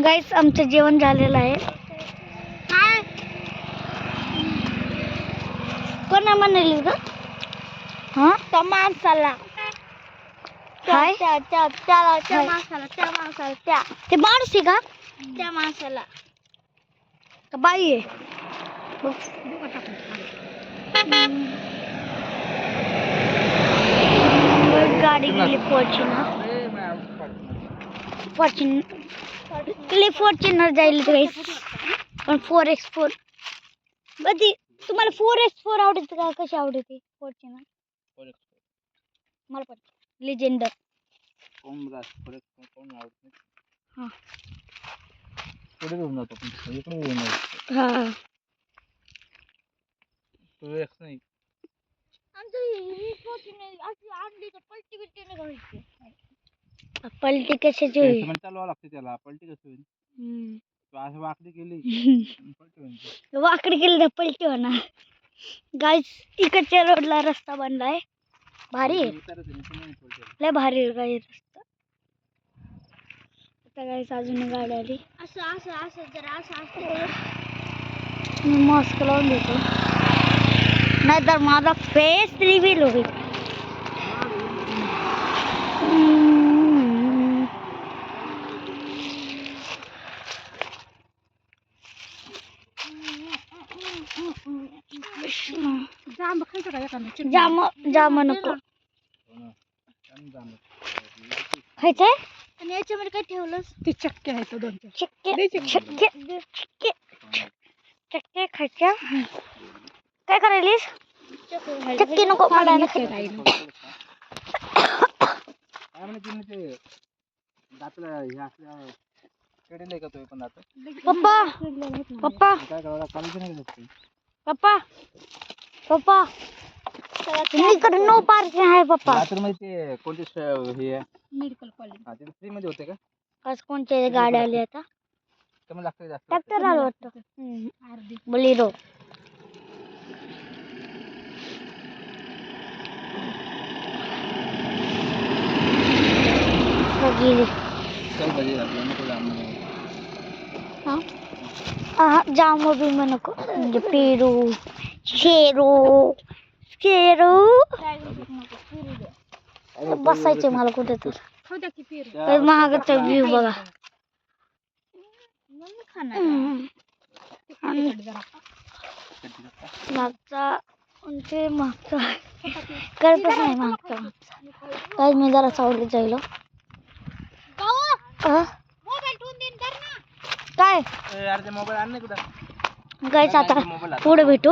गाईस आमचं जेवण झालेलं आहे. काय कोणा म्हणाली ग? हा त्या माणसाला हाय त्या माणसाला ते माणूस आहे का? त्या माणसाला का बाई आहे? बस गाडी गेली फॉर्च्युनर जाईल गाईस. पण 4x4 बदी तुम्हाला 4x4 आवडते का? कशी आवडते फॉर्च्युनर? मला पण लेजेंडर. कोण आवडते? हा पुढे घेऊन जातो पण इकडे घेऊन जातो. हा तू एक नाही पलटी कशाची होईल? सिमेंट चालवावं लागते त्याला. पलटी कसं होईल? तू असं वाकडी केली पलटी होईल. वाकडी केली तर पलटी होणार. गाईस इकडच्या रोडला रस्ता बनलाय. भारी आहे, लय भारी आहे गाई रस्ता. आता गाईस अजून गाडी आली. मी मास्क लावून देतो नाहीतर माझा फेस रिव्हील होईल. जाम नको खायचंय. आणि याच्यामध्ये काय ठेवलंस? ते चक्के आहेत, दोन चक्के खायच्या. काय करायलीस? चक्की नको मला. पप्पा पप्पा पप्पा पप्पा इकडे नो पार्किंग आहे पप्पा. मध्ये कोणती हे आहे? मेडिकल कॉलेज फ्री मध्ये होते का? आज कोणत्या गाड्या आली आता? कमी लागते जास्त? ट्रॅक्टर आलं वाटतं. बोलेरो. जाम भी नको म्हणजे पेरू शेरू बसायचे मला कुठे तर. महागाचा व्ह्यू बघा. मागचा ते मागचा करतच नाही मागचा. मी जरा सावलीत जाईल. काय मोबाईल आण नाही कुठं? गायच आता पुढे भेटू.